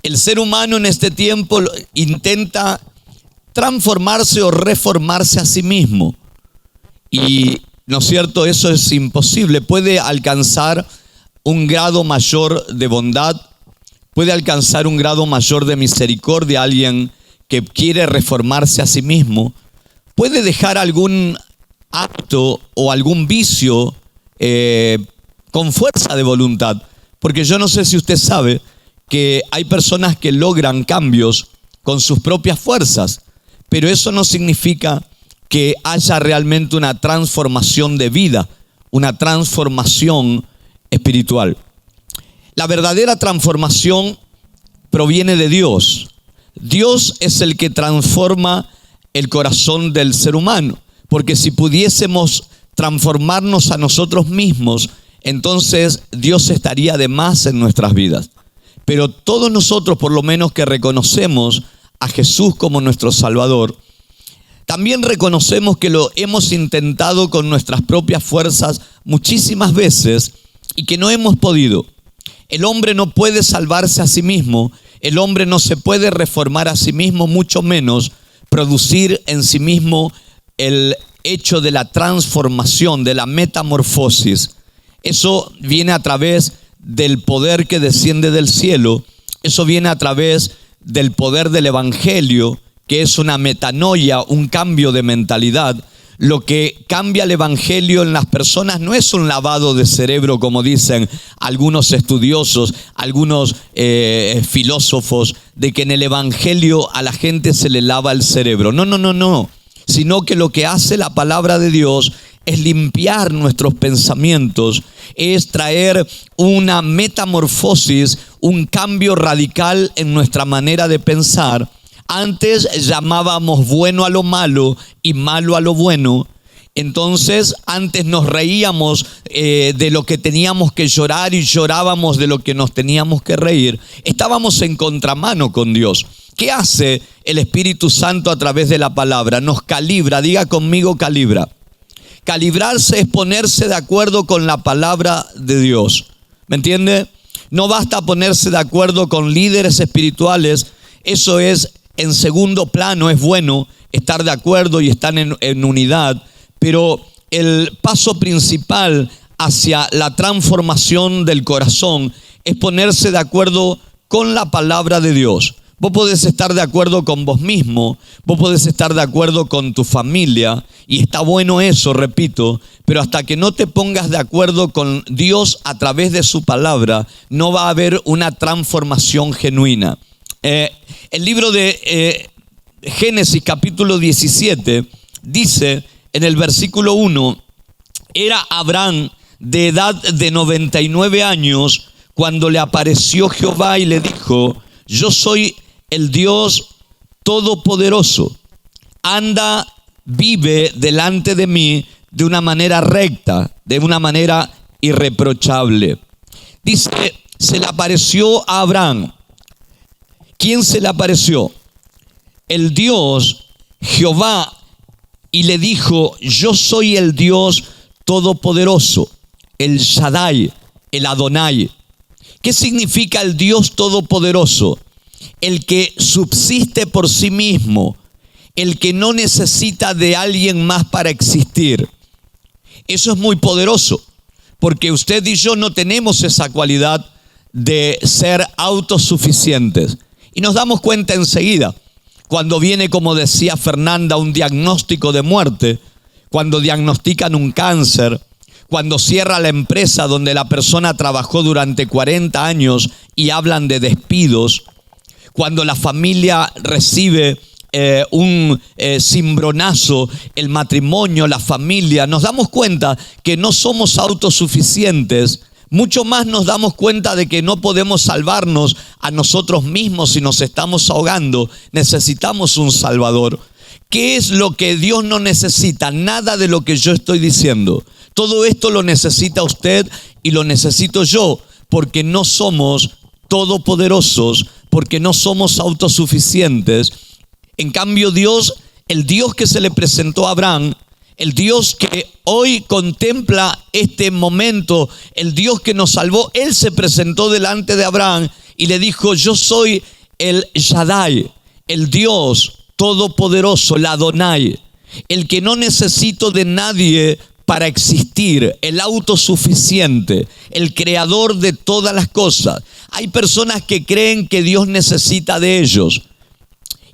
El ser humano en este tiempo intenta transformarse o reformarse a sí mismo. Y, ¿no es cierto?, eso es imposible. Puede alcanzar un grado mayor de bondad, puede alcanzar un grado mayor de misericordia alguien que quiere reformarse a sí mismo, puede dejar algún acto o algún vicio con fuerza de voluntad. Porque yo no sé si usted sabe que hay personas que logran cambios con sus propias fuerzas, pero eso no significa que haya realmente una transformación de vida, una transformación espiritual. La verdadera transformación proviene de Dios. Dios es el que transforma el corazón del ser humano, porque si pudiésemos transformarnos a nosotros mismos, entonces Dios estaría de más en nuestras vidas. Pero todos nosotros, por lo menos que reconocemos a Jesús como nuestro Salvador, también reconocemos que lo hemos intentado con nuestras propias fuerzas muchísimas veces y que no hemos podido. El hombre no puede salvarse a sí mismo, el hombre no se puede reformar a sí mismo, mucho menos producir en sí mismo el hecho de la transformación, de la metamorfosis. Eso viene a través del poder que desciende del cielo, eso viene a través del poder del evangelio, que es una metanoia, un cambio de mentalidad. Lo que cambia el evangelio en las personas no es un lavado de cerebro, como dicen algunos estudiosos, algunos filósofos, de que en el evangelio a la gente se le lava el cerebro. No. Sino que lo que hace la palabra de Dios es limpiar nuestros pensamientos, es traer una metamorfosis, un cambio radical en nuestra manera de pensar. Antes llamábamos bueno a lo malo y malo a lo bueno. Entonces antes nos reíamos de lo que teníamos que llorar y llorábamos de lo que nos teníamos que reír. Estábamos en contramano con Dios. ¿Qué hace el Espíritu Santo a través de la palabra? Nos calibra, diga conmigo calibra. Calibrarse es ponerse de acuerdo con la palabra de Dios. ¿Me entiende? No basta ponerse de acuerdo con líderes espirituales. Eso es en segundo plano, es bueno estar de acuerdo y estar en unidad, pero el paso principal hacia la transformación del corazón es ponerse de acuerdo con la palabra de Dios. Vos podés estar de acuerdo con vos mismo, vos podés estar de acuerdo con tu familia, y está bueno eso, repito, pero hasta que no te pongas de acuerdo con Dios a través de su palabra, no va a haber una transformación genuina. El libro de Génesis capítulo 17 dice en el versículo 1, era Abraham de edad de 99 años cuando le apareció Jehová y le dijo, yo soy el Dios Todopoderoso, anda, vive delante de mí de una manera recta, de una manera irreprochable. Dice, se le apareció a Abraham. ¿Quién se le apareció? El Dios, Jehová, y le dijo, yo soy el Dios Todopoderoso, el Shaddai, el Adonai. ¿Qué significa el Dios Todopoderoso? El que subsiste por sí mismo, el que no necesita de alguien más para existir. Eso es muy poderoso, porque usted y yo no tenemos esa cualidad de ser autosuficientes. Y nos damos cuenta enseguida, cuando viene, como decía Fernanda, un diagnóstico de muerte, cuando diagnostican un cáncer, cuando cierra la empresa donde la persona trabajó durante 40 años y hablan de despidos, cuando la familia recibe un cimbronazo, el matrimonio, la familia, nos damos cuenta que no somos autosuficientes. Mucho más nos damos cuenta de que no podemos salvarnos a nosotros mismos si nos estamos ahogando. Necesitamos un Salvador. ¿Qué es lo que Dios no necesita? Nada de lo que yo estoy diciendo. Todo esto lo necesita usted y lo necesito yo, porque no somos todopoderosos, porque no somos autosuficientes. En cambio Dios, el Dios que se le presentó a Abraham, el Dios que hoy contempla este momento, el Dios que nos salvó, Él se presentó delante de Abraham y le dijo: yo soy el Shaddai, el Dios todopoderoso, el Adonai, el que no necesito de nadie para existir, el autosuficiente, el creador de todas las cosas. Hay personas que creen que Dios necesita de ellos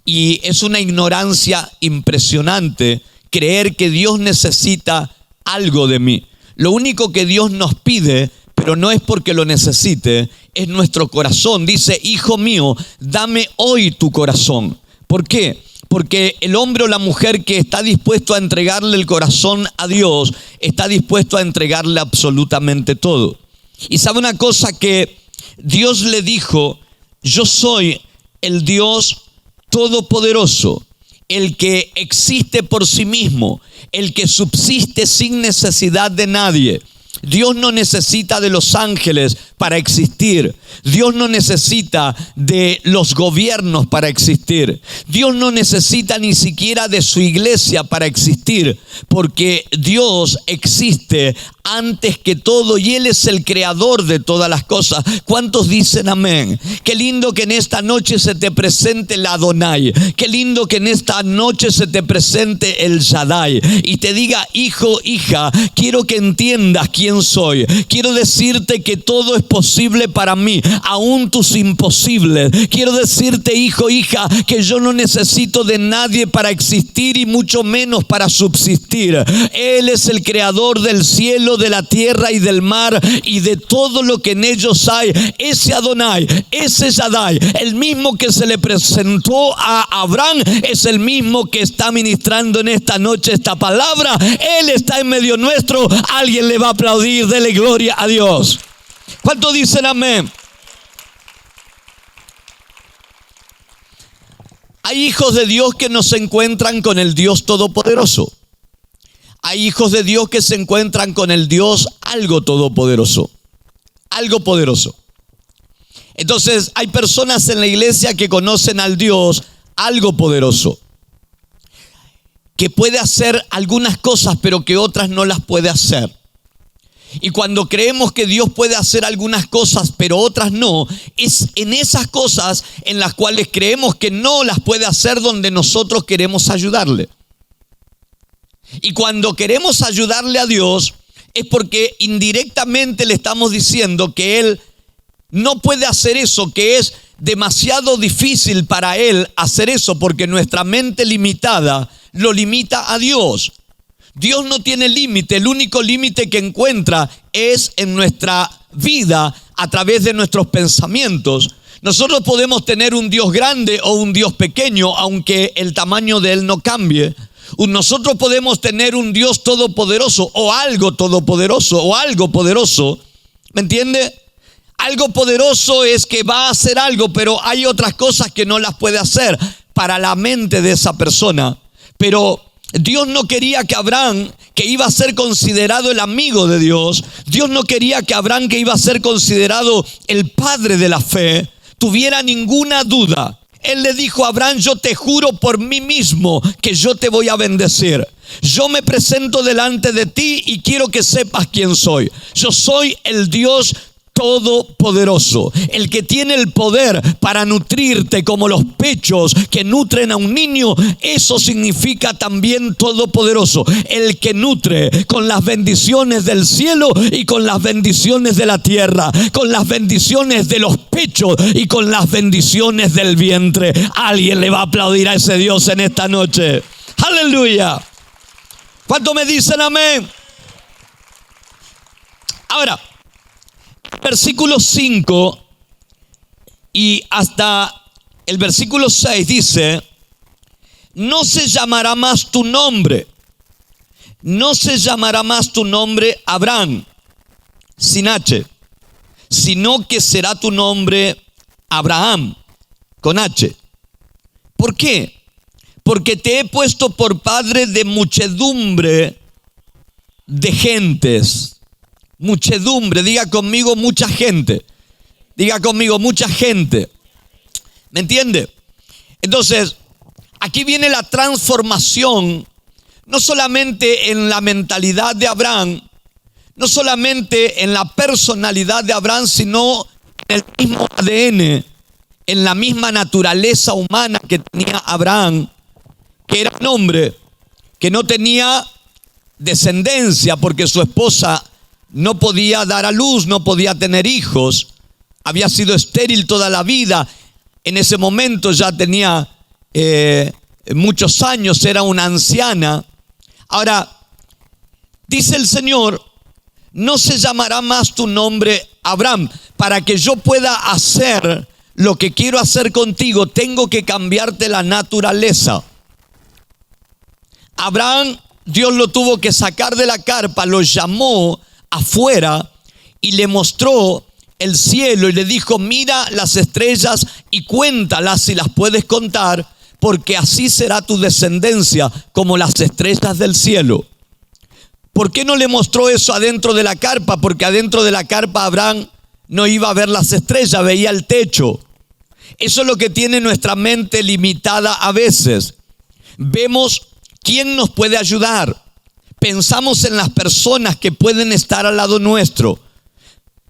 y es una ignorancia impresionante creer que Dios necesita algo de mí. Lo único que Dios nos pide, pero no es porque lo necesite, es nuestro corazón. Dice: hijo mío, dame hoy tu corazón. ¿Por qué? Porque el hombre o la mujer que está dispuesto a entregarle el corazón a Dios, está dispuesto a entregarle absolutamente todo. Y sabe una cosa, que Dios le dijo: yo soy el Dios todopoderoso, el que existe por sí mismo, el que subsiste sin necesidad de nadie. Dios no necesita de los ángeles para existir. Dios no necesita de los gobiernos para existir. Dios no necesita ni siquiera de su iglesia para existir, porque Dios existe antes que todo y Él es el creador de todas las cosas. ¿Cuántos dicen amén? Qué lindo que en esta noche se te presente el Adonai. Qué lindo que en esta noche se te presente el Shaddai y te diga: hijo, hija, quiero que entiendas quién soy. Quiero decirte que todo es posible para mí, aún tus imposibles. Quiero decirte, hijo, hija, que yo no necesito de nadie para existir y mucho menos para subsistir. Él es el creador del cielo, de la tierra y del mar y de todo lo que en ellos hay. Ese Adonai, ese Shaddai, el mismo que se le presentó a Abraham, es el mismo que está ministrando en esta noche esta palabra. Él está en medio nuestro. Alguien le va a aplaudir. Dele gloria a Dios. ¿Cuántos dicen amén? Hay hijos de Dios que no se encuentran con el Dios todopoderoso. Hay hijos de Dios que se encuentran con el Dios algo todopoderoso, algo poderoso. Entonces hay personas en la iglesia que conocen al Dios algo poderoso, que puede hacer algunas cosas pero que otras no las puede hacer. Y cuando creemos que Dios puede hacer algunas cosas pero otras no, es en esas cosas en las cuales creemos que no las puede hacer donde nosotros queremos ayudarle. Y cuando queremos ayudarle a Dios es porque indirectamente le estamos diciendo que Él no puede hacer eso, que es demasiado difícil para Él hacer eso, porque nuestra mente limitada lo limita a Dios. Dios no tiene límite, el único límite que encuentra es en nuestra vida a través de nuestros pensamientos. Nosotros podemos tener un Dios grande o un Dios pequeño, aunque el tamaño de Él no cambie. Nosotros podemos tener un Dios todopoderoso o algo todopoderoso o algo poderoso, ¿me entiende? Algo poderoso es que va a hacer algo, pero hay otras cosas que no las puede hacer para la mente de esa persona. Pero Dios no quería que Abraham, que iba a ser considerado el amigo de Dios, Dios no quería que Abraham, que iba a ser considerado el padre de la fe, tuviera ninguna duda. Él le dijo a Abraham: yo te juro por mí mismo que yo te voy a bendecir. Yo me presento delante de ti y quiero que sepas quién soy. Yo soy el Dios todopoderoso, el que tiene el poder para nutrirte como los pechos que nutren a un niño. Eso significa también todopoderoso, el que nutre con las bendiciones del cielo y con las bendiciones de la tierra, con las bendiciones de los pechos y con las bendiciones del vientre. Alguien le va a aplaudir a ese Dios en esta noche. Aleluya. ¿Cuánto me dicen amén? Ahora, versículo 5 y hasta el versículo 6 dice: no se llamará más tu nombre, no se llamará más tu nombre Abraham, sin H, sino que será tu nombre Abraham, con H. ¿Por qué? Porque te he puesto por padre de muchedumbre de gentes. Muchedumbre, diga conmigo mucha gente. Diga conmigo mucha gente. ¿Me entiende? Entonces, aquí viene la transformación no solamente en la mentalidad de Abraham, no solamente en la personalidad de Abraham, sino en el mismo ADN, en la misma naturaleza humana que tenía Abraham, que era un hombre que no tenía descendencia porque su esposa no podía dar a luz, no podía tener hijos, había sido estéril toda la vida. En ese momento ya tenía muchos años, era una anciana. Ahora, dice el Señor, no se llamará más tu nombre Abraham. Para que yo pueda hacer lo que quiero hacer contigo, tengo que cambiarte la naturaleza. Abraham, Dios lo tuvo que sacar de la carpa, lo llamó afuera y le mostró el cielo y le dijo, mira las estrellas y cuéntalas si las puedes contar, porque así será tu descendencia como las estrellas del cielo. ¿Por qué no le mostró eso adentro de la carpa? Porque adentro de la carpa Abraham no iba a ver las estrellas, veía el techo. Eso es lo que tiene nuestra mente limitada a veces. Vemos quién nos puede ayudar. Pensamos en las personas que pueden estar al lado nuestro.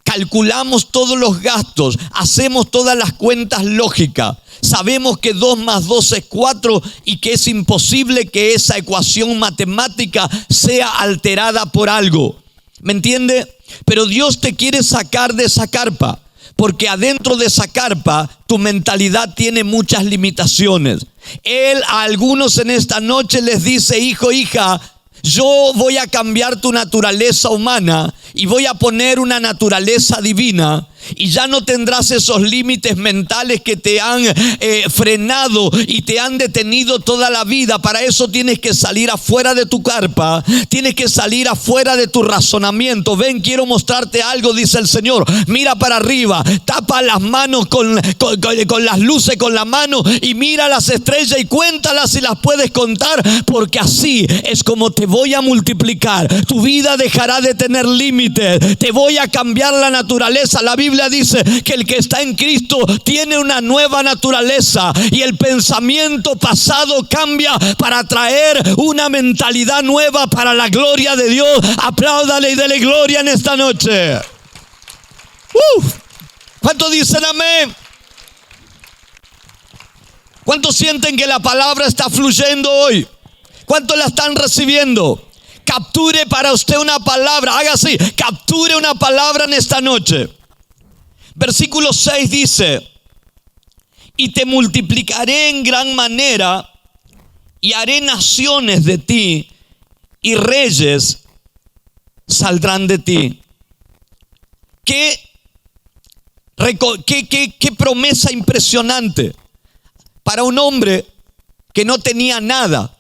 Calculamos todos los gastos, hacemos todas las cuentas lógicas. Sabemos que 2 más 2 es 4 y que es imposible que esa ecuación matemática sea alterada por algo. ¿Me entiende? Pero Dios te quiere sacar de esa carpa, porque adentro de esa carpa tu mentalidad tiene muchas limitaciones. Él a algunos en esta noche les dice, hijo, hija, yo voy a cambiar tu naturaleza humana y voy a poner una naturaleza divina. Y ya no tendrás esos límites mentales que te han frenado y te han detenido toda la vida. Para eso tienes que salir afuera de tu carpa, tienes que salir afuera de tu razonamiento. Ven, quiero mostrarte algo, dice el Señor. Mira para arriba, tapa las manos con las luces con la mano y mira las estrellas y cuéntalas si las puedes contar, porque así es como te voy a multiplicar. Tu vida dejará de tener límites, te voy a cambiar la naturaleza. La Biblia dice que el que está en Cristo tiene una nueva naturaleza y el pensamiento pasado cambia para traer una mentalidad nueva para la gloria de Dios. Apláudale y dele gloria en esta noche. ¿Cuántos dicen amén? ¿Cuántos sienten que la palabra está fluyendo hoy? ¿Cuántos la están recibiendo? Capture para usted una palabra, haga así, capture una palabra en esta noche. Versículo 6 dice, y te multiplicaré en gran manera y haré naciones de ti y reyes saldrán de ti. Qué promesa impresionante para un hombre que no tenía nada.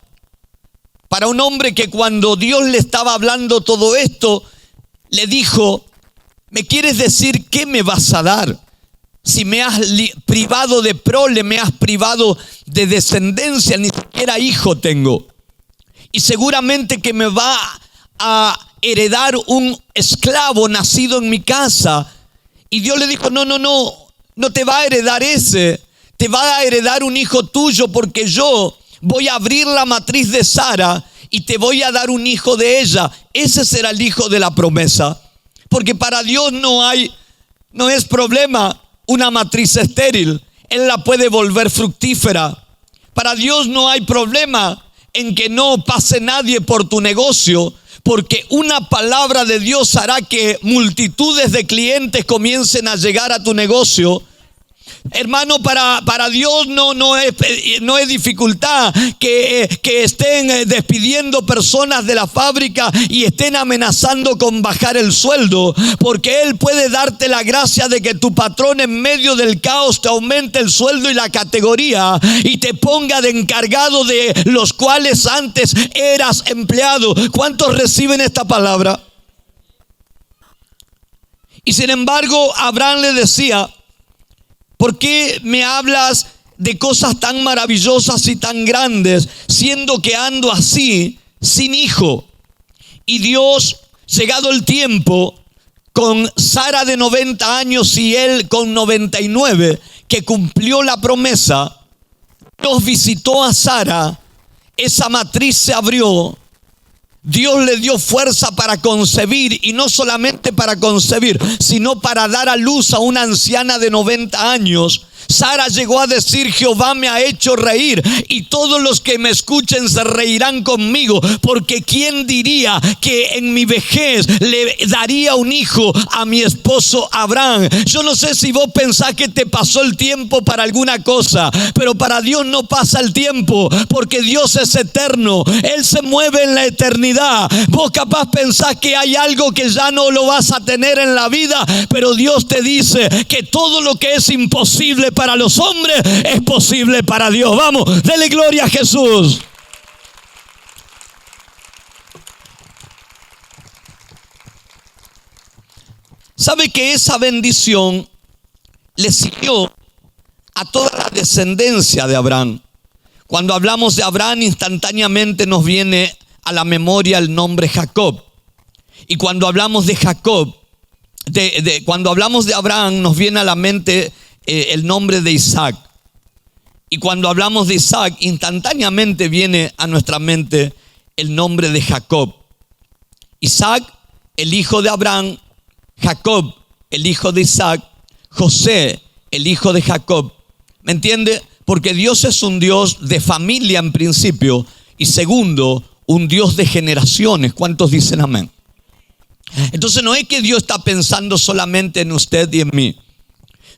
Para un hombre que cuando Dios le estaba hablando todo esto, le dijo, ¿me quieres decir qué me vas a dar? Si me has privado de prole, me has privado de descendencia, ni siquiera hijo tengo. Y seguramente que me va a heredar un esclavo nacido en mi casa. Y Dios le dijo, no te va a heredar ese. Te va a heredar un hijo tuyo, porque yo voy a abrir la matriz de Sara y te voy a dar un hijo de ella. Ese será el hijo de la promesa. Porque para Dios no es problema una matriz estéril. Él la puede volver fructífera. Para Dios no hay problema en que no pase nadie por tu negocio, porque una palabra de Dios hará que multitudes de clientes comiencen a llegar a tu negocio. Hermano, para Dios no es dificultad que estén despidiendo personas de la fábrica y estén amenazando con bajar el sueldo, porque Él puede darte la gracia de que tu patrón en medio del caos te aumente el sueldo y la categoría y te ponga de encargado de los cuales antes eras empleado. ¿Cuántos reciben esta palabra? Y sin embargo, Abraham le decía, ¿por qué me hablas de cosas tan maravillosas y tan grandes, siendo que ando así, sin hijo? Y Dios, llegado el tiempo, con Sara de 90 años y él con 99, que cumplió la promesa, Dios visitó a Sara, esa matriz se abrió Dios le dio fuerza para concebir, y no solamente para concebir, sino para dar a luz a una anciana de 90 años. Sara llegó a decir: Jehová me ha hecho reír, y todos los que me escuchen se reirán conmigo, porque ¿quién diría que en mi vejez le daría un hijo a mi esposo Abraham? Yo no sé si vos pensás que te pasó el tiempo para alguna cosa, pero para Dios no pasa el tiempo, porque Dios es eterno. Él se mueve en la eternidad. Vos capaz pensás que hay algo que ya no lo vas a tener en la vida, pero Dios te dice que todo lo que es imposible para los hombres es posible para Dios. Vamos, dele gloria a Jesús. ¿Sabe que esa bendición le siguió a toda la descendencia de Abraham? Cuando hablamos de Abraham, instantáneamente nos viene a la memoria el nombre Jacob. Y cuando hablamos de Jacob, cuando hablamos de Abraham, nos viene a la mente el nombre de Isaac. Y cuando hablamos de Isaac, instantáneamente viene a nuestra mente el nombre de Jacob. Isaac, el hijo de Abraham; Jacob, el hijo de Isaac; José, el hijo de Jacob. ¿Me entiende? Porque Dios es un Dios de familia en principio, y segundo, un Dios de generaciones. ¿Cuántos dicen amén? Entonces no es que Dios está pensando solamente en usted y en mí.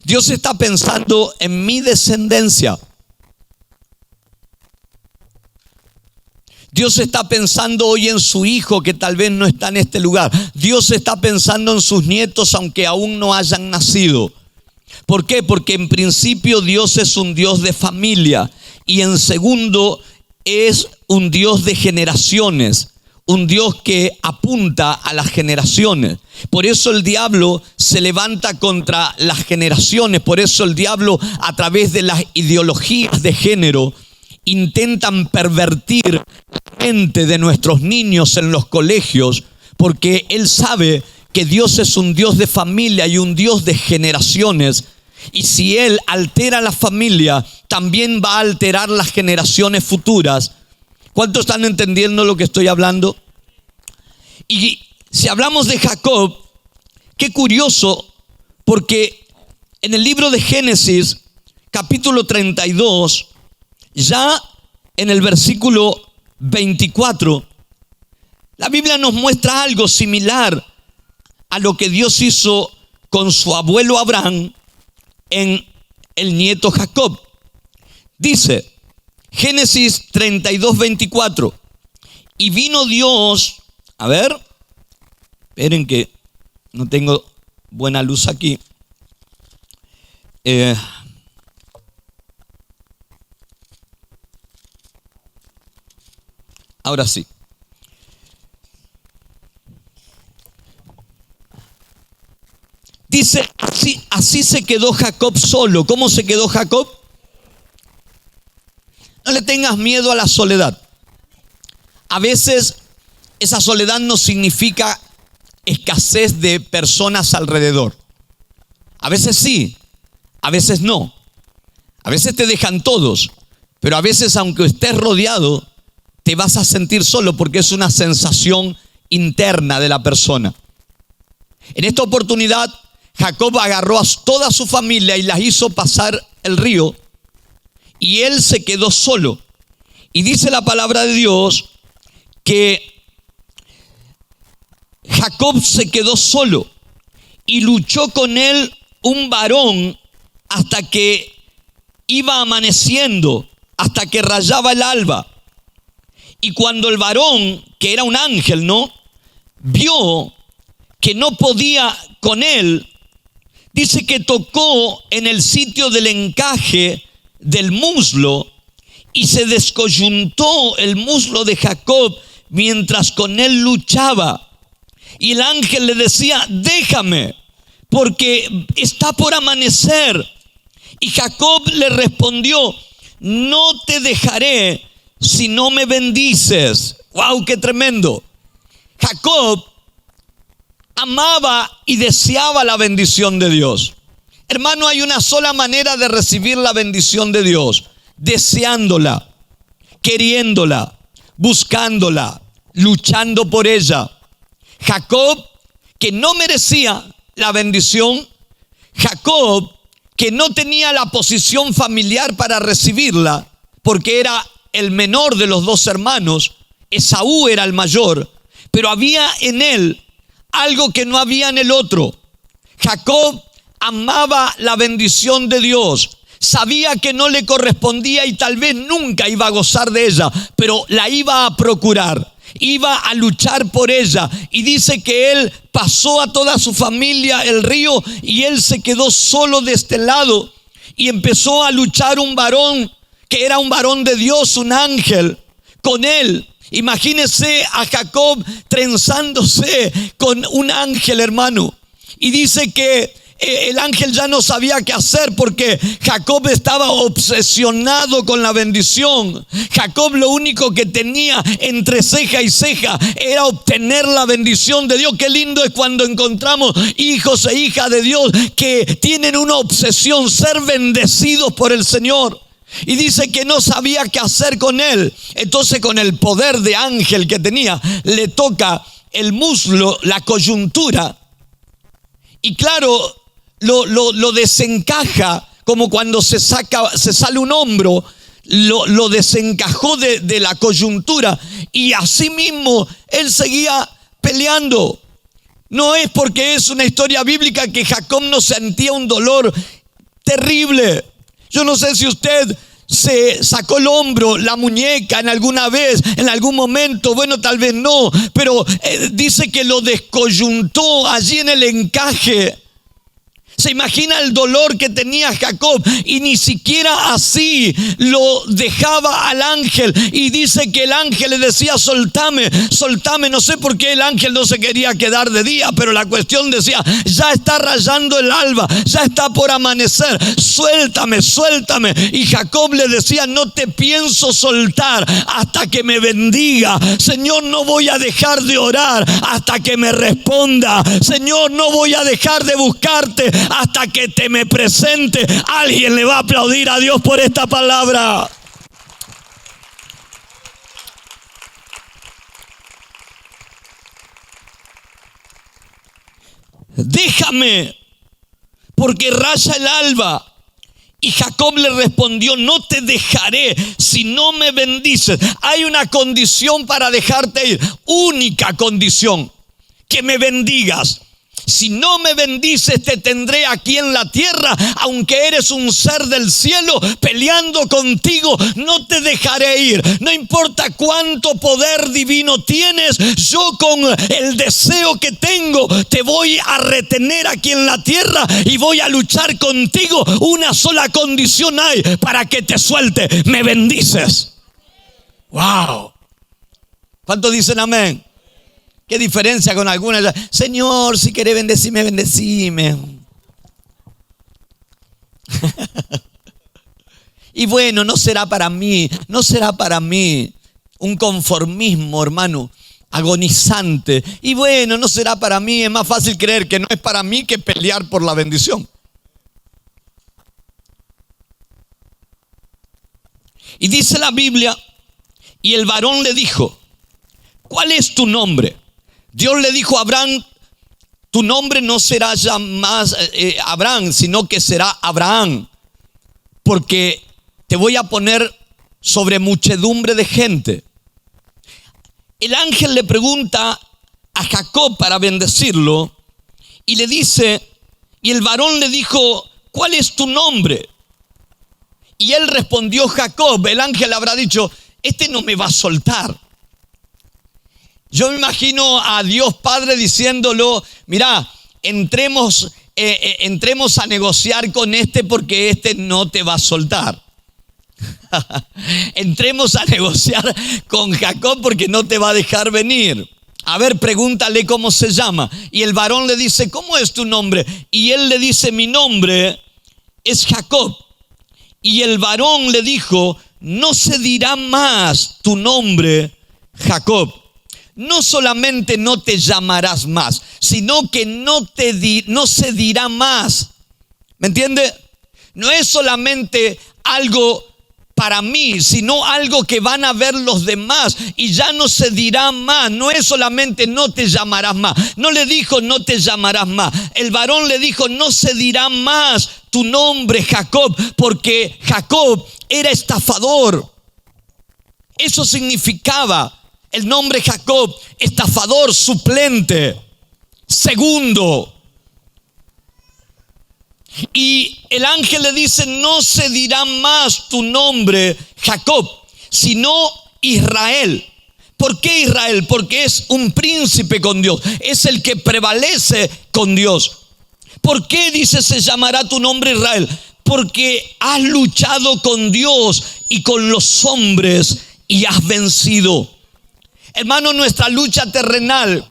Dios está pensando en mi descendencia. Dios está pensando hoy en su hijo que tal vez no está en este lugar. Dios está pensando en sus nietos aunque aún no hayan nacido. ¿Por qué? Porque en principio Dios es un Dios de familia, y en segundo es un Dios de generaciones. Un Dios que apunta a las generaciones. Por eso el diablo se levanta contra las generaciones. Por eso el diablo, a través de las ideologías de género, intentan pervertir la mente de nuestros niños en los colegios, porque él sabe que Dios es un Dios de familia y un Dios de generaciones. Y si él altera la familia, también va a alterar las generaciones futuras. ¿Cuántos están entendiendo lo que estoy hablando? Y si hablamos de Jacob, qué curioso, porque en el libro de Génesis, capítulo 32, ya en el versículo 24, la Biblia nos muestra algo similar a lo que Dios hizo con su abuelo Abraham en el nieto Jacob. Dice Génesis 32, 24: y vino Dios, a ver, esperen que no tengo buena luz aquí. Ahora sí. Dice, así se quedó Jacob solo. ¿Cómo se quedó Jacob? No le tengas miedo a la soledad. A veces esa soledad no significa escasez de personas alrededor. A veces sí, a veces no. A veces te dejan todos, pero a veces, aunque estés rodeado, te vas a sentir solo, porque es una sensación interna de la persona. En esta oportunidad, Jacob agarró a toda su familia y las hizo pasar el río, y él se quedó solo. Y dice la palabra de Dios que Jacob se quedó solo, y luchó con él un varón hasta que iba amaneciendo, hasta que rayaba el alba. Y cuando el varón, que era un ángel, ¿no?, vio que no podía con él, dice que tocó en el sitio del encaje del muslo, y se descoyuntó el muslo de Jacob mientras con él luchaba. Y el ángel le decía: déjame, porque está por amanecer. Y Jacob le respondió: no te dejaré si no me bendices. ¡Wow! ¡Qué tremendo! Jacob amaba y deseaba la bendición de Dios. Hermano, hay una sola manera de recibir la bendición de Dios: deseándola, queriéndola, buscándola, luchando por ella. Jacob, que no merecía la bendición. Jacob, que no tenía la posición familiar para recibirla, porque era el menor de los dos hermanos. Esaú era el mayor, pero había en él algo que no había en el otro. Jacob amaba la bendición de Dios. Sabía que no le correspondía y tal vez nunca iba a gozar de ella, pero la iba a procurar, iba a luchar por ella. Y dice que él pasó a toda su familia el río y él se quedó solo de este lado. Y empezó a luchar un varón que era un varón de Dios, un ángel, con él. Imagínese a Jacob trenzándose con un ángel, hermano. Y dice que el ángel ya no sabía qué hacer porque Jacob estaba obsesionado con la bendición. Jacob lo único que tenía entre ceja y ceja era obtener la bendición de Dios. Qué lindo es cuando encontramos hijos e hijas de Dios que tienen una obsesión, ser bendecidos por el Señor. Y dice que no sabía qué hacer con él. Entonces, con el poder de ángel que tenía, le toca el muslo, la coyuntura. Y claro, lo desencaja, como cuando se sale un hombro, lo desencajó de la coyuntura. Y así mismo él seguía peleando. No es porque es una historia bíblica que Jacob no sentía un dolor terrible. Yo no sé si usted se sacó el hombro, la muñeca en alguna vez, en algún momento, bueno, tal vez no, pero dice que lo descoyuntó allí en el encaje. Se imagina el dolor que tenía Jacob y ni siquiera así lo dejaba al ángel. Y dice que el ángel le decía: soltame, soltame. No sé por qué el ángel no se quería quedar de día, pero la cuestión decía: ya está rayando el alba, ya está por amanecer, suéltame, suéltame. Y Jacob le decía: no te pienso soltar hasta que me bendiga. Señor, no voy a dejar de orar hasta que me responda. Señor, no voy a dejar de buscarte hasta que te me presente. Alguien le va a aplaudir a Dios por esta palabra. Déjame, porque raya el alba. Y Jacob le respondió: no te dejaré si no me bendices. Hay una condición para dejarte ir, única condición: que me bendigas. Si no me bendices, te tendré aquí en la tierra, aunque eres un ser del cielo, peleando contigo, no te dejaré ir. No importa cuánto poder divino tienes, yo con el deseo que tengo, te voy a retener aquí en la tierra y voy a luchar contigo. Una sola condición hay para que te suelte: me bendices. Wow. ¿Cuántos dicen amén? ¿Qué diferencia con algunas? Señor, si querés bendecime, bendecime. Y bueno, no será para mí, no será para mí. Un conformismo, hermano, agonizante. Y bueno, no será para mí. Es más fácil creer que no es para mí que pelear por la bendición. Y dice la Biblia: y el varón le dijo: ¿cuál es tu nombre? Dios le dijo a Abraham: tu nombre no será ya más Abraham, sino que será Abraham, porque te voy a poner sobre muchedumbre de gente. El ángel le pregunta a Jacob para bendecirlo y le dice, y el varón le dijo: ¿cuál es tu nombre? Y él respondió: Jacob. El ángel habrá dicho: este no me va a soltar. Yo me imagino a Dios Padre diciéndolo: mira, entremos a negociar con este, porque este no te va a soltar. Entremos a negociar con Jacob porque no te va a dejar venir. A ver, pregúntale cómo se llama. Y el varón le dice: ¿cómo es tu nombre? Y él le dice: mi nombre es Jacob. Y el varón le dijo: no se dirá más tu nombre Jacob. No solamente no te llamarás más, sino que no se dirá más. ¿Me entiende? No es solamente algo para mí, sino algo que van a ver los demás y ya no se dirá más. No es solamente no te llamarás más. No le dijo no te llamarás más. El varón le dijo no se dirá más tu nombre Jacob, porque Jacob era estafador. Eso significaba el nombre Jacob, estafador, suplente, segundo. Y el ángel le dice, no se dirá más tu nombre Jacob, sino Israel. ¿Por qué Israel? Porque es un príncipe con Dios, es el que prevalece con Dios. ¿Por qué dice se llamará tu nombre Israel? Porque has luchado con Dios y con los hombres y has vencido. Hermano, nuestra lucha terrenal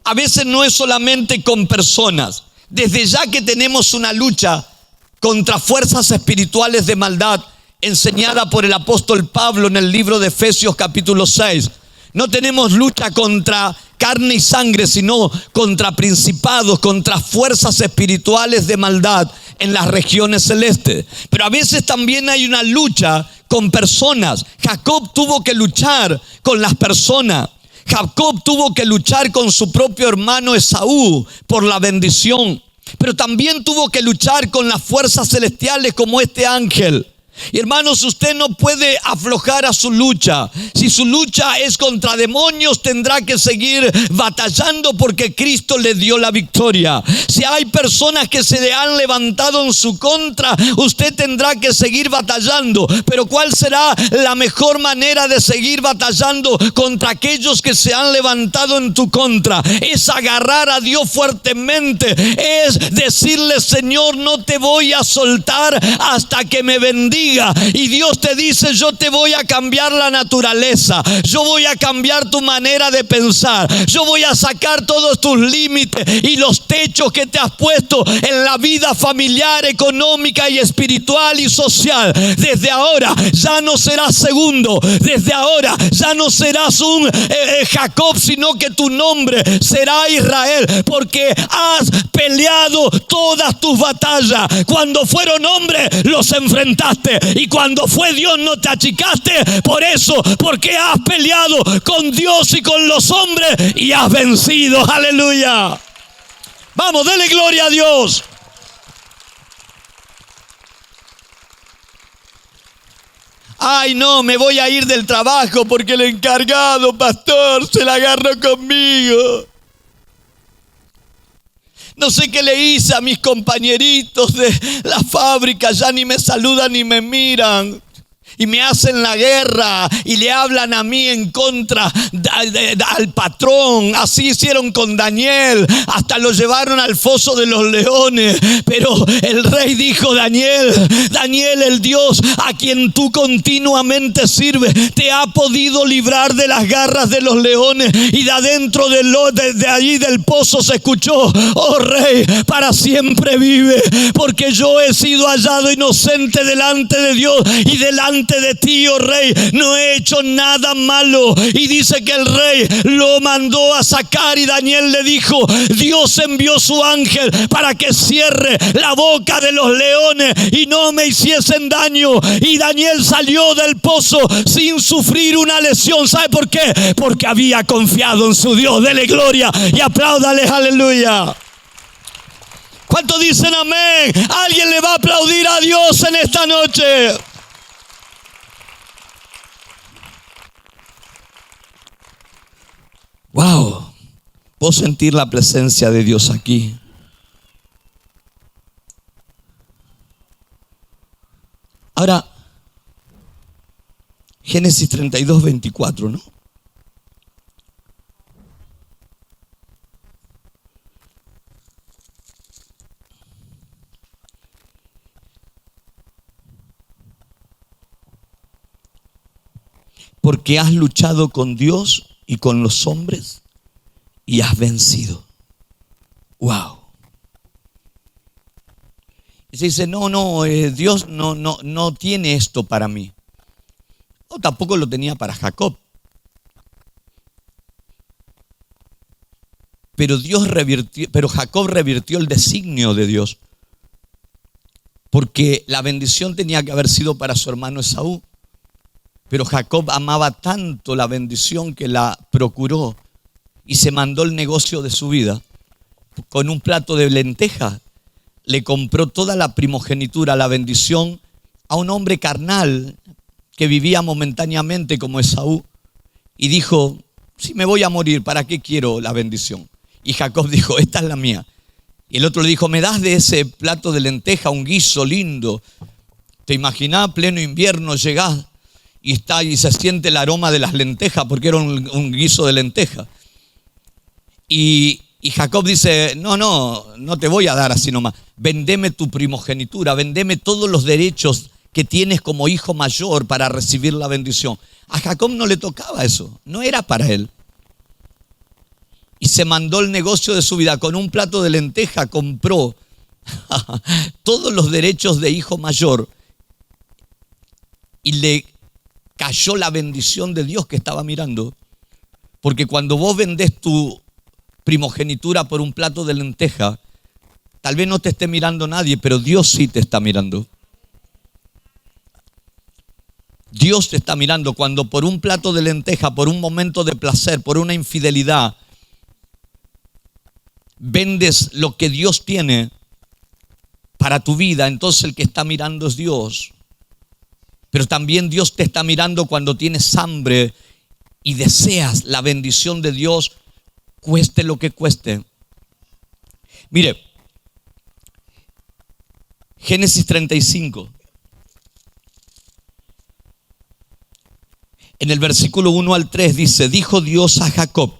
a veces no es solamente con personas. Desde ya que tenemos una lucha contra fuerzas espirituales de maldad enseñada por el apóstol Pablo en el libro de Efesios capítulo 6. No tenemos lucha contra carne y sangre, sino contra principados, contra fuerzas espirituales de maldad en las regiones celestes. Pero a veces también hay una lucha con personas. Jacob tuvo que luchar con las personas. Jacob tuvo que luchar con su propio hermano Esaú por la bendición, pero también tuvo que luchar con las fuerzas celestiales como este ángel. Y hermanos, usted no puede aflojar a su lucha. Si su lucha es contra demonios, tendrá que seguir batallando porque Cristo le dio la victoria. Si hay personas que se le han levantado en su contra, usted tendrá que seguir batallando. Pero ¿cuál será la mejor manera de seguir batallando contra aquellos que se han levantado en tu contra? Es agarrar a Dios fuertemente. Es decirle, Señor, no te voy a soltar hasta que me bendiga. Y Dios te dice, yo te voy a cambiar la naturaleza, yo voy a cambiar tu manera de pensar, yo voy a sacar todos tus límites y los techos que te has puesto en la vida familiar, económica y espiritual y social. Desde ahora ya no serás segundo, desde ahora ya no serás un Jacob, sino que tu nombre será Israel, porque has peleado todas tus batallas. Cuando fueron hombres los enfrentaste, y cuando fue Dios no te achicaste. Por eso, porque has peleado con Dios y con los hombres y has vencido. Aleluya. Vamos, dele gloria a Dios. Ay, no, me voy a ir del trabajo porque el encargado, pastor, se la agarró conmigo. No sé qué le hice a mis compañeritos de la fábrica, ya ni me saludan ni me miran. Y me hacen la guerra y le hablan a mí en contra al patrón. Así hicieron con Daniel, hasta lo llevaron al foso de los leones. Pero el rey dijo, Daniel, el Dios a quien tú continuamente sirves, te ha podido librar de las garras de los leones. Y de adentro de allí del pozo se escuchó, oh rey, para siempre vive, porque yo he sido hallado inocente delante de Dios y delante de ti, oh rey, no he hecho nada malo. Y dice que el rey lo mandó a sacar y Daniel le dijo, Dios envió su ángel para que cierre la boca de los leones y no me hiciesen daño. Y Daniel salió del pozo sin sufrir una lesión. ¿Sabe por qué? Porque había confiado en su Dios. Dele gloria y apláudale, aleluya. ¿Cuántos dicen amén? Alguien le va a aplaudir a Dios en esta noche. Wow, puedo sentir la presencia de Dios aquí. Ahora, Génesis 32, 24, ¿no? Porque has luchado con Dios y con los hombres y has vencido. Wow. Y se dice, Dios no tiene esto para mí. O tampoco lo tenía para Jacob. Pero Jacob revirtió el designio de Dios. Porque la bendición tenía que haber sido para su hermano Esaú. Pero Jacob amaba tanto la bendición que la procuró y se mandó el negocio de su vida. Con un plato de lentejas le compró toda la primogenitura, la bendición, a un hombre carnal que vivía momentáneamente como Esaú. Y dijo, si me voy a morir, ¿para qué quiero la bendición? Y Jacob dijo, esta es la mía. Y el otro le dijo, ¿me das de ese plato de lenteja un guiso lindo? ¿Te imaginás, pleno invierno, llegás y se siente el aroma de las lentejas, porque era un guiso de lenteja? Y Jacob dice, no te voy a dar así nomás. Vendeme tu primogenitura, vendeme todos los derechos que tienes como hijo mayor para recibir la bendición. A Jacob no le tocaba eso, no era para él. Y se mandó el negocio de su vida. Con un plato de lenteja compró todos los derechos de hijo mayor y le cayó la bendición de Dios que estaba mirando. Porque cuando vos vendés tu primogenitura por un plato de lenteja, tal vez no te esté mirando nadie, pero Dios sí te está mirando. Dios te está mirando cuando por un plato de lenteja, por un momento de placer, por una infidelidad, vendes lo que Dios tiene para tu vida. Entonces el que está mirando es Dios. Pero también Dios te está mirando cuando tienes hambre y deseas la bendición de Dios, cueste lo que cueste. Mire, Génesis 35. En el versículo 1 al 3 dice, dijo Dios a Jacob,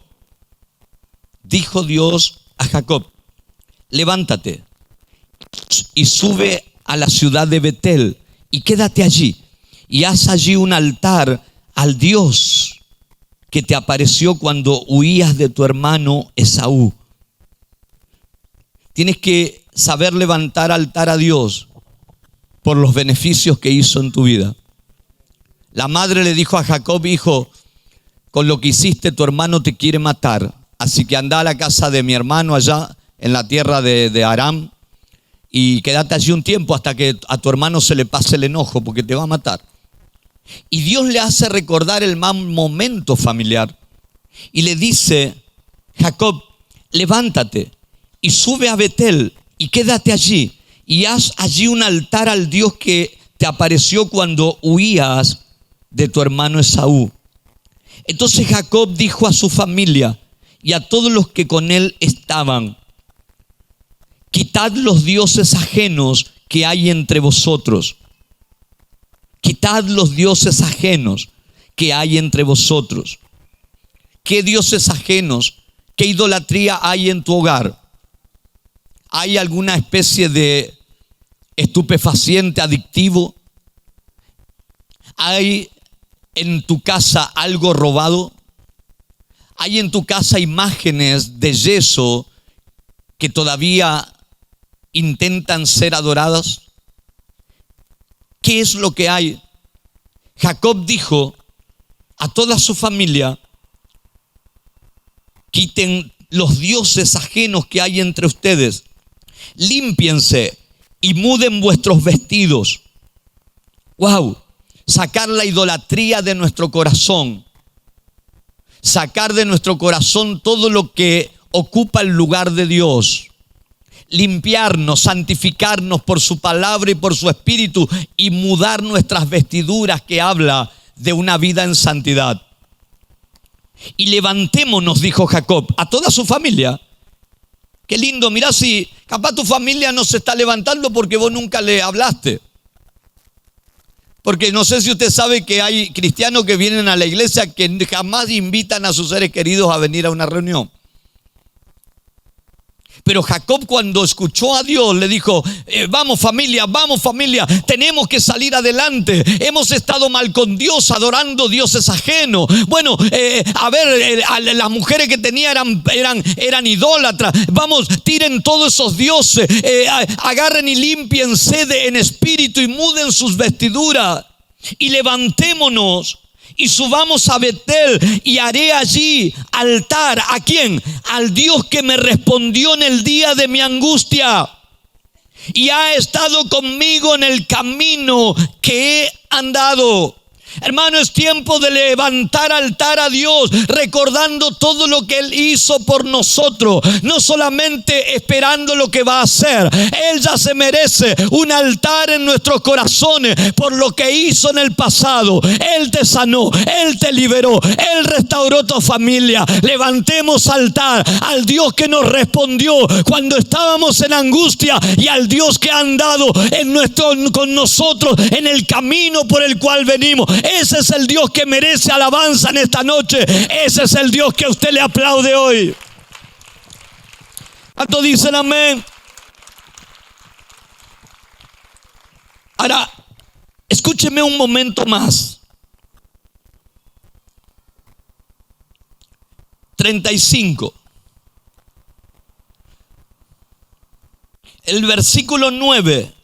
levántate y sube a la ciudad de Betel y quédate allí y haz allí un altar al Dios que te apareció cuando huías de tu hermano Esaú. Tienes que saber levantar altar a Dios por los beneficios que hizo en tu vida. La madre le dijo a Jacob, hijo, con lo que hiciste tu hermano te quiere matar. Así que anda a la casa de mi hermano allá en la tierra de Aram y quédate allí un tiempo hasta que a tu hermano se le pase el enojo porque te va a matar. Y Dios le hace recordar el mal momento familiar y le dice, Jacob, levántate y sube a Betel y quédate allí y haz allí un altar al Dios que te apareció cuando huías de tu hermano Esaú. Entonces Jacob dijo a su familia y a todos los que con él estaban, quitad los dioses ajenos que hay entre vosotros. Quitad los dioses ajenos que hay entre vosotros. ¿Qué dioses ajenos? ¿Qué idolatría hay en tu hogar? ¿Hay alguna especie de estupefaciente adictivo? ¿Hay en tu casa algo robado? ¿Hay en tu casa imágenes de yeso que todavía intentan ser adoradas? ¿Qué es lo que hay? Jacob dijo a toda su familia, quiten los dioses ajenos que hay entre ustedes, límpiense y muden vuestros vestidos. ¡Wow! Sacar la idolatría de nuestro corazón. Sacar de nuestro corazón todo lo que ocupa el lugar de Dios. Limpiarnos, santificarnos por su palabra y por su espíritu y mudar nuestras vestiduras que habla de una vida en santidad. Y levantémonos, dijo Jacob, a toda su familia. Qué lindo, mirá si capaz tu familia no se está levantando porque vos nunca le hablaste. Porque no sé si usted sabe que hay cristianos que vienen a la iglesia que jamás invitan a sus seres queridos a venir a una reunión. Pero Jacob, cuando escuchó a Dios, le dijo, vamos familia, tenemos que salir adelante. Hemos estado mal con Dios, adorando dioses ajenos. Bueno, las mujeres que tenía eran idólatras. Vamos, tiren todos esos dioses, agarren y límpiense en espíritu y muden sus vestiduras. Y levantémonos y subamos a Betel y haré allí altar. ¿A quién? Al Dios que me respondió en el día de mi angustia y ha estado conmigo en el camino que he andado. Hermano, es tiempo de levantar altar a Dios, recordando todo lo que Él hizo por nosotros, no solamente esperando lo que va a hacer. Él ya se merece un altar en nuestros corazones por lo que hizo en el pasado. Él te sanó, Él te liberó, Él restauró tu familia. Levantemos altar al Dios que nos respondió cuando estábamos en angustia y al Dios que ha andado con nosotros en el camino por el cual venimos. Ese es el Dios que merece alabanza en esta noche. Ese es el Dios que a usted le aplaude hoy. ¿Cuántos dicen amén? Ahora, escúcheme un momento más. 35. El versículo 9.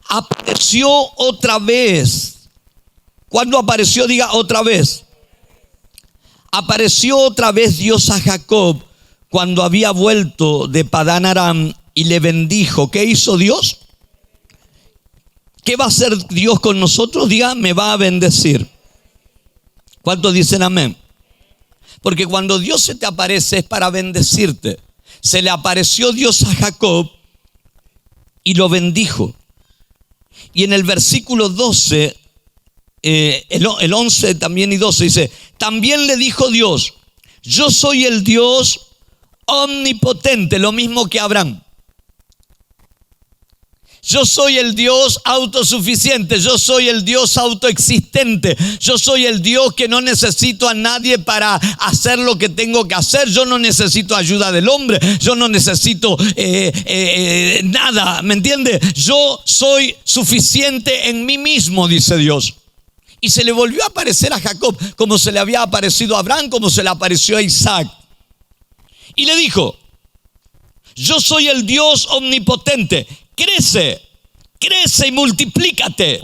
Apareció otra vez. ¿Cuándo apareció? Diga otra vez. Apareció otra vez Dios a Jacob cuando había vuelto de Padán Aram y le bendijo. ¿Qué hizo Dios? ¿Qué va a hacer Dios con nosotros? Diga, me va a bendecir. ¿Cuántos dicen amén? Porque cuando Dios se te aparece es para bendecirte. Se le apareció Dios a Jacob y lo bendijo. Y en el versículo 12, el 11 también y 12 dice, también le dijo Dios, yo soy el Dios omnipotente, lo mismo que Abraham. Yo soy el Dios autosuficiente, yo soy el Dios autoexistente, yo soy el Dios que no necesito a nadie para hacer lo que tengo que hacer, yo no necesito ayuda del hombre, yo no necesito nada, ¿me entiende? Yo soy suficiente en mí mismo, dice Dios. Y se le volvió a aparecer a Jacob como se le había aparecido a Abraham, como se le apareció a Isaac. Y le dijo, yo soy el Dios omnipotente. Crece y multiplícate.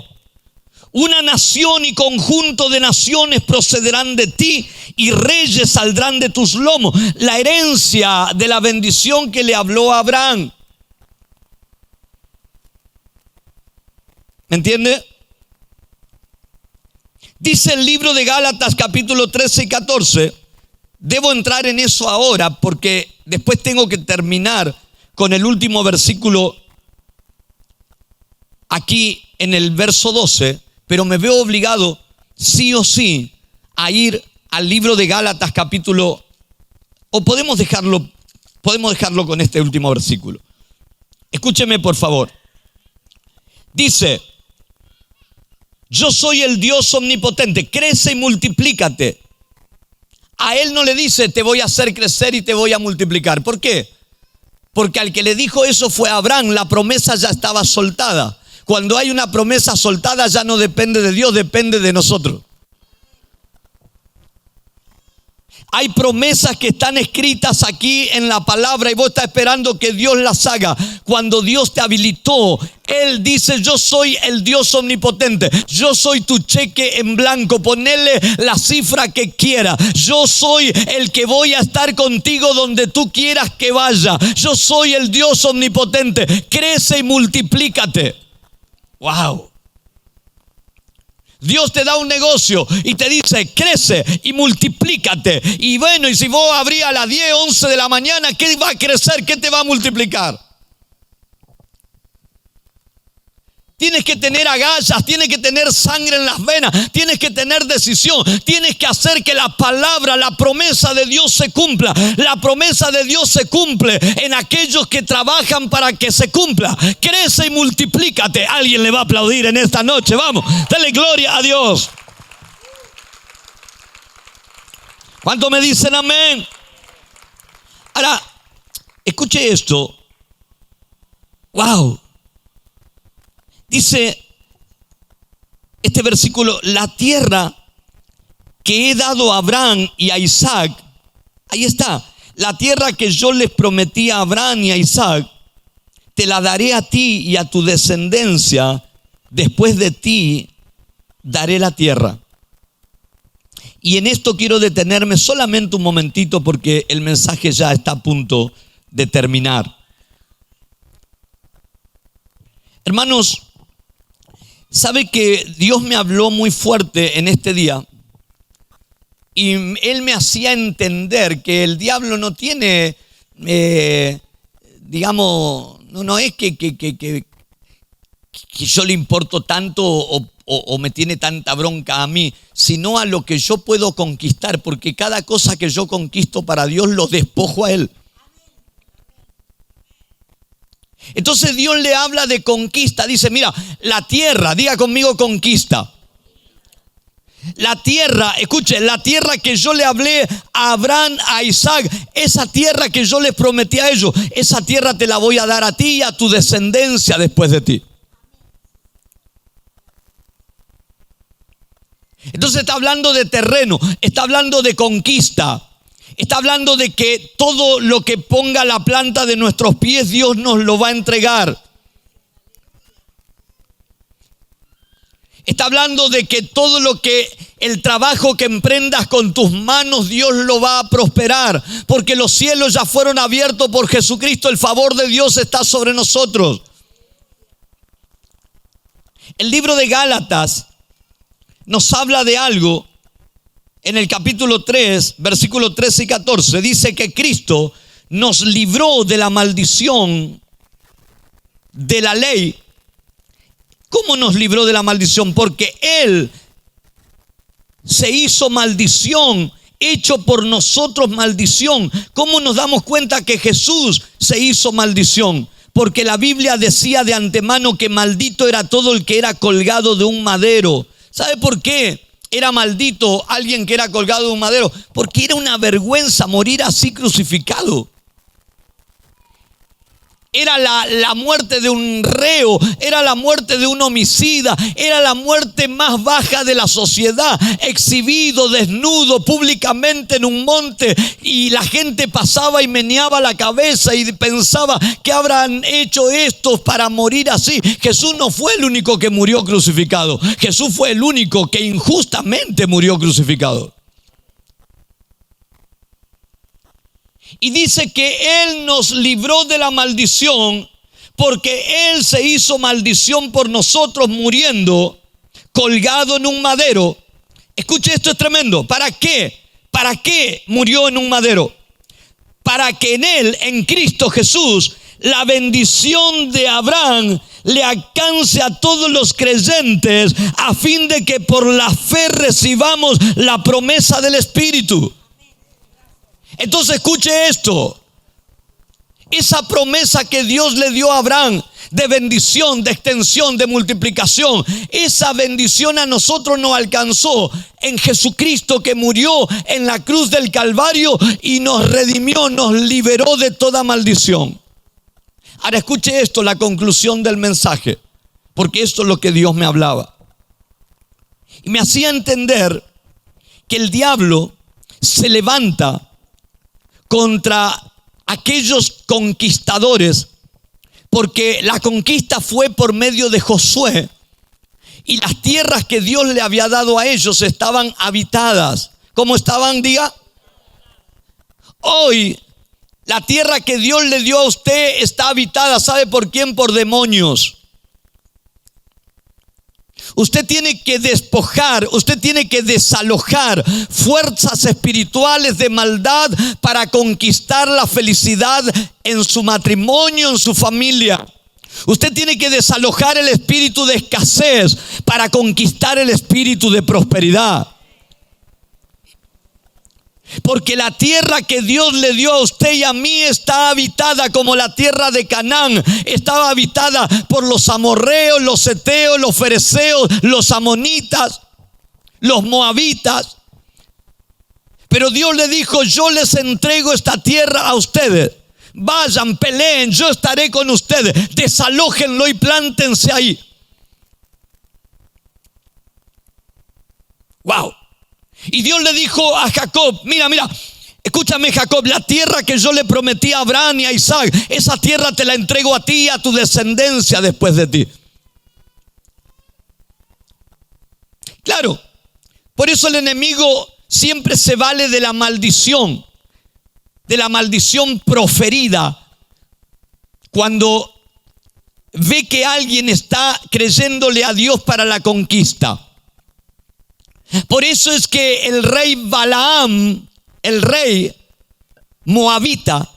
Una nación y conjunto de naciones procederán de ti y reyes saldrán de tus lomos. La herencia de la bendición que le habló a Abraham. ¿Me entiende? Dice el libro de Gálatas capítulo 13 y 14. Debo entrar en eso ahora porque después tengo que terminar con el último versículo aquí en el verso 12, pero me veo obligado sí o sí a ir al libro de Gálatas capítulo, o podemos dejarlo con este último versículo. Escúcheme por favor. Dice, yo soy el Dios omnipotente, crece y multiplícate. A él no le dice te voy a hacer crecer y te voy a multiplicar. ¿Por qué? Porque al que le dijo eso fue Abraham, la promesa ya estaba soltada. Cuando hay una promesa soltada ya no depende de Dios, depende de nosotros. Hay promesas que están escritas aquí en la palabra y vos estás esperando que Dios las haga. Cuando Dios te habilitó, Él dice, yo soy el Dios omnipotente. Yo soy tu cheque en blanco. Ponele la cifra que quiera. Yo soy el que voy a estar contigo donde tú quieras que vaya. Yo soy el Dios omnipotente. Crece y multiplícate. Wow. Dios te da un negocio y te dice, crece y multiplícate. Y bueno, y si vos abrís a las 10, 11 de la mañana, ¿qué va a crecer? ¿Qué te va a multiplicar? Tienes que tener agallas, tienes que tener sangre en las venas, tienes que tener decisión, tienes que hacer que la palabra, la promesa de Dios se cumpla. La promesa de Dios se cumple en aquellos que trabajan para que se cumpla. Crece y multiplícate. Alguien le va a aplaudir en esta noche. Vamos, dale gloria a Dios. ¿Cuántos me dicen amén? Ahora, escuche esto. Wow. Dice este versículo, la tierra que he dado a Abraham y a Isaac, ahí está, la tierra que yo les prometí a Abraham y a Isaac, te la daré a ti y a tu descendencia, después de ti daré la tierra. Y en esto quiero detenerme solamente un momentito porque el mensaje ya está a punto de terminar. Hermanos, Sabe que Dios me habló muy fuerte en este día y Él me hacía entender que el diablo no tiene, digamos, no es que yo le importo tanto o me tiene tanta bronca a mí, sino a lo que yo puedo conquistar, porque cada cosa que yo conquisto para Dios lo despojo a Él. Entonces Dios le habla de conquista, dice, mira, la tierra, diga conmigo conquista. La tierra, escuche, la tierra que yo le hablé a Abraham, a Isaac, esa tierra que yo les prometí a ellos, esa tierra te la voy a dar a ti y a tu descendencia después de ti. Entonces está hablando de terreno, está hablando de conquista, está hablando de que todo lo que ponga la planta de nuestros pies, Dios nos lo va a entregar. Está hablando de que todo lo que el trabajo que emprendas con tus manos, Dios lo va a prosperar, porque los cielos ya fueron abiertos por Jesucristo, el favor de Dios está sobre nosotros. El libro de Gálatas nos habla de algo en el capítulo 3, versículos 13 y 14. Dice que Cristo nos libró de la maldición de la ley. ¿Cómo nos libró de la maldición? Porque Él se hizo maldición, hecho por nosotros maldición. ¿Cómo nos damos cuenta que Jesús se hizo maldición? Porque la Biblia decía de antemano que maldito era todo el que era colgado de un madero. ¿Sabe por qué era maldito alguien que era colgado de un madero? Porque era una vergüenza morir así crucificado. Era la muerte de un reo, era la muerte de un homicida, era la muerte más baja de la sociedad, exhibido, desnudo, públicamente en un monte, y la gente pasaba y meneaba la cabeza y pensaba, ¿qué habrán hecho estos para morir así? Jesús no fue el único que murió crucificado, Jesús fue el único que injustamente murió crucificado. Y dice que Él nos libró de la maldición porque Él se hizo maldición por nosotros muriendo colgado en un madero. Escuche, esto es tremendo. ¿Para qué? ¿Para qué murió en un madero? Para que en Él, en Cristo Jesús, la bendición de Abraham le alcance a todos los creyentes a fin de que por la fe recibamos la promesa del Espíritu. Entonces escuche esto, esa promesa que Dios le dio a Abraham de bendición, de extensión, de multiplicación, esa bendición a nosotros nos alcanzó en Jesucristo, que murió en la cruz del Calvario y nos redimió, nos liberó de toda maldición. Ahora escuche esto, la conclusión del mensaje, porque esto es lo que Dios me hablaba. Y me hacía entender que el diablo se levanta contra aquellos conquistadores, porque la conquista fue por medio de Josué y las tierras que Dios le había dado a ellos estaban habitadas. ¿Cómo estaban? Diga. Hoy la tierra que Dios le dio a usted está habitada. ¿Sabe por quién? Por demonios. Usted tiene que despojar, usted tiene que desalojar fuerzas espirituales de maldad para conquistar la felicidad en su matrimonio, en su familia. Usted tiene que desalojar el espíritu de escasez para conquistar el espíritu de prosperidad. Porque la tierra que Dios le dio a usted y a mí está habitada como la tierra de Canaán. Estaba habitada por los amorreos, los heteos, los fereceos, los amonitas, los moabitas. Pero Dios le dijo, yo les entrego esta tierra a ustedes. Vayan, peleen, yo estaré con ustedes. Desalójenlo y plántense ahí. Wow. Y Dios le dijo a Jacob, mira, escúchame Jacob, la tierra que yo le prometí a Abraham y a Isaac, esa tierra te la entrego a ti y a tu descendencia después de ti. Claro, por eso el enemigo siempre se vale de la maldición proferida. Cuando ve que alguien está creyéndole a Dios para la conquista. Por eso es que el rey Balaam, el rey moabita,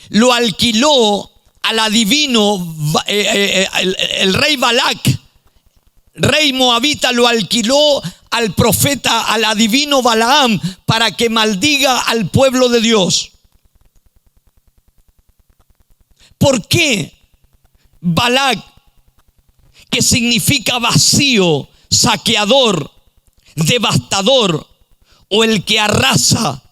lo alquiló al adivino, el rey Balac, rey moabita, lo alquiló al profeta, al adivino Balaam, para que maldiga al pueblo de Dios. ¿Por qué Balac, que significa vacío, saqueador, devastador o el que arrasa?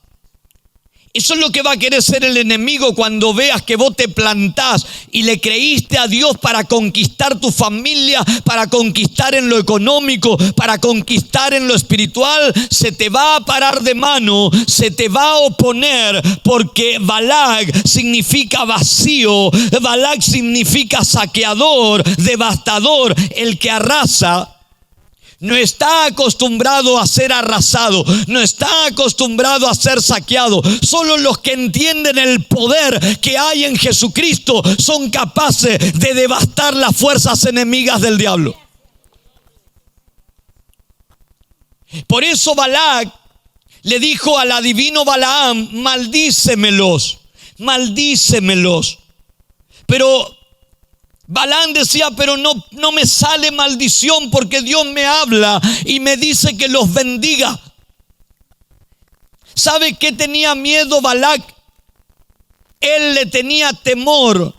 Eso es lo que va a querer ser el enemigo cuando veas que vos te plantás y le creíste a Dios para conquistar tu familia, para conquistar en lo económico, para conquistar en lo espiritual. Se te va a parar de mano, se te va a oponer, porque Balac significa vacío, Balac significa saqueador, devastador, el que arrasa. No está acostumbrado a ser arrasado, no está acostumbrado a ser saqueado. Solo los que entienden el poder que hay en Jesucristo son capaces de devastar las fuerzas enemigas del diablo. Por eso Balac le dijo al adivino Balaam: maldícemelos, maldícemelos. Pero Balaam decía: pero no me sale maldición, porque Dios me habla y me dice que los bendiga. ¿Sabe qué tenía miedo Balac? Él le tenía temor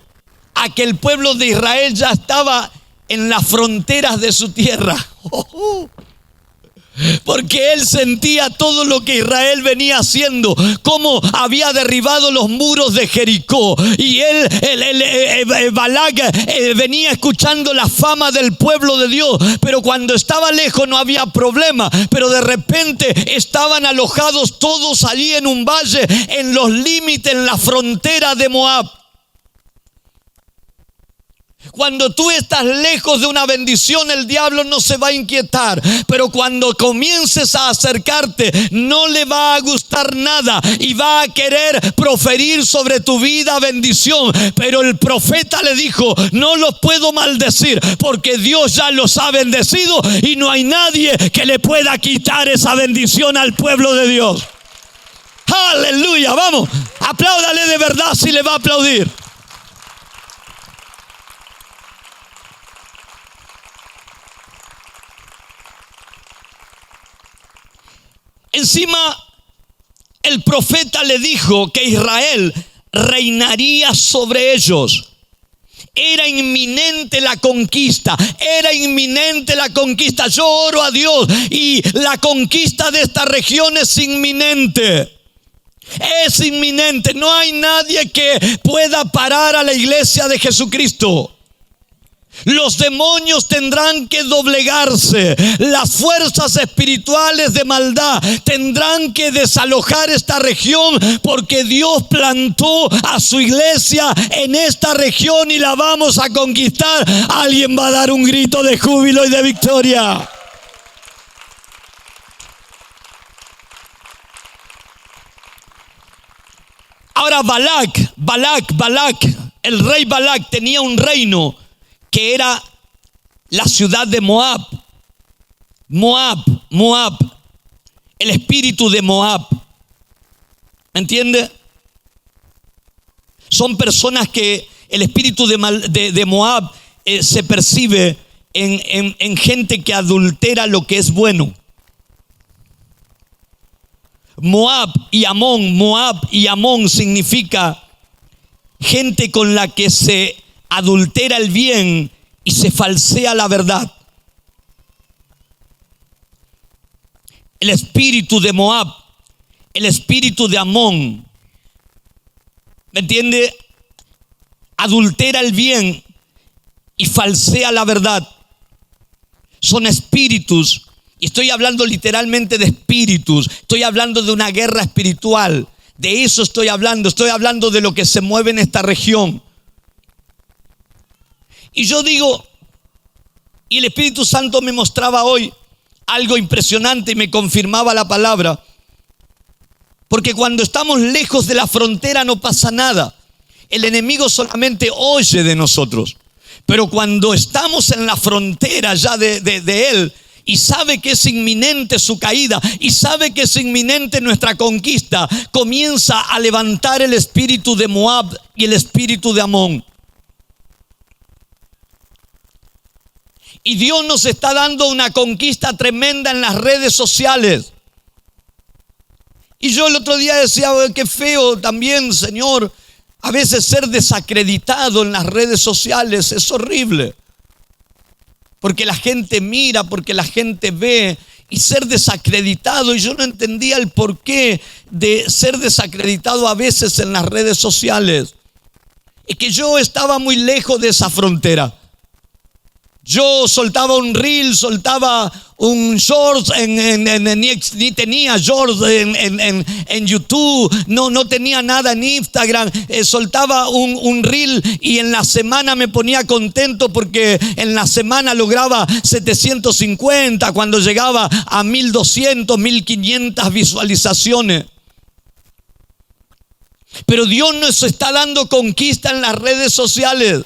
a que el pueblo de Israel ya estaba en las fronteras de su tierra. Porque él sentía todo lo que Israel venía haciendo, cómo había derribado los muros de Jericó. Y Balac venía escuchando la fama del pueblo de Dios, pero cuando estaba lejos no había problema. Pero de repente estaban alojados todos allí en un valle, en los límites, en la frontera de Moab. Cuando tú estás lejos de una bendición, el diablo no se va a inquietar. Pero cuando comiences a acercarte, no le va a gustar nada y va a querer proferir sobre tu vida bendición. Pero el profeta le dijo: no los puedo maldecir, porque Dios ya los ha bendecido y no hay nadie que le pueda quitar esa bendición al pueblo de Dios. Aleluya, vamos, apláudale de verdad si le va a aplaudir. Encima, el profeta le dijo que Israel reinaría sobre ellos. Era inminente la conquista, era inminente la conquista. Yo oro a Dios y la conquista de esta región es inminente. Es inminente. No hay nadie que pueda parar a la iglesia de Jesucristo. Los demonios tendrán que doblegarse. Las fuerzas espirituales de maldad tendrán que desalojar esta región, porque Dios plantó a su iglesia en esta región y la vamos a conquistar. Alguien va a dar un grito de júbilo y de victoria. Ahora Balac, el rey Balac tenía un reino que era la ciudad de Moab. Moab, el espíritu de Moab. ¿Me entiende? Son personas que el espíritu de Moab se percibe en gente que adultera lo que es bueno. Moab y Amón significa gente con la que se adultera el bien y se falsea la verdad. El espíritu de Moab, el espíritu de Amón, ¿me entiende? Adultera el bien y falsea la verdad. Son espíritus, y estoy hablando literalmente de espíritus. Estoy hablando de una guerra espiritual. De eso estoy hablando de lo que se mueve en esta región. Y yo digo, y el Espíritu Santo me mostraba hoy algo impresionante y me confirmaba la palabra. Porque cuando estamos lejos de la frontera no pasa nada. El enemigo solamente oye de nosotros. Pero cuando estamos en la frontera ya de Él, y sabe que es inminente su caída, y sabe que es inminente nuestra conquista, comienza a levantar el espíritu de Moab y el espíritu de Amón. Y Dios nos está dando una conquista tremenda en las redes sociales. Y yo el otro día decía, qué feo también, Señor, a veces ser desacreditado en las redes sociales es horrible. Porque la gente mira, porque la gente ve, y ser desacreditado. Y yo no entendía el porqué de ser desacreditado a veces en las redes sociales. Es que yo estaba muy lejos de esa frontera. Yo soltaba un reel, soltaba un short, ni tenía shorts en YouTube, no tenía nada en Instagram, soltaba un reel y en la semana me ponía contento porque en la semana lograba 750, cuando llegaba a 1200, 1500 visualizaciones. Pero Dios nos está dando conquista en las redes sociales.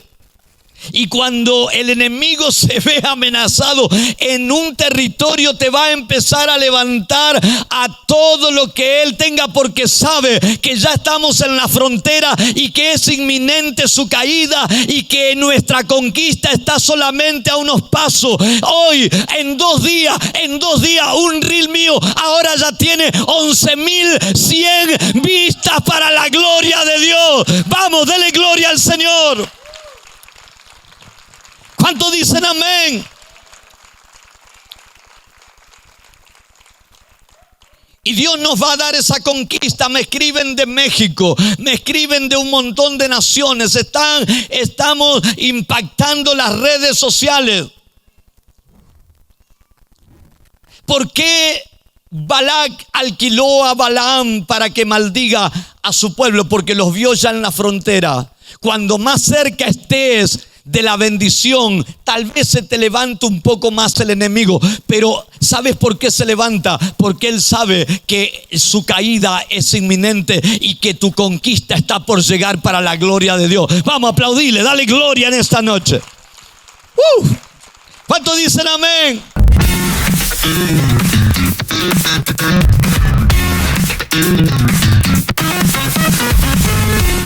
Y cuando el enemigo se ve amenazado en un territorio, te va a empezar a levantar a todo lo que él tenga, porque sabe que ya estamos en la frontera y que es inminente su caída y que nuestra conquista está solamente a unos pasos. Hoy, en dos días, un reel mío ahora ya tiene 11.100 vistas para la gloria de Dios. Vamos, dele gloria al Señor. ¿Cuántos dicen amén? Y Dios nos va a dar esa conquista. Me escriben de México, me escriben de un montón de naciones. Estamos impactando las redes sociales. ¿Por qué Balac alquiló a Balaam para que maldiga a su pueblo? Porque los vio ya en la frontera. Cuando más cerca estés de la bendición, tal vez se te levanta un poco más el enemigo. Pero ¿sabes por qué se levanta? Porque él sabe que su caída es inminente y que tu conquista está por llegar para la gloria de Dios. Vamos a aplaudirle, dale gloria en esta noche. ¿Cuántos dicen amén?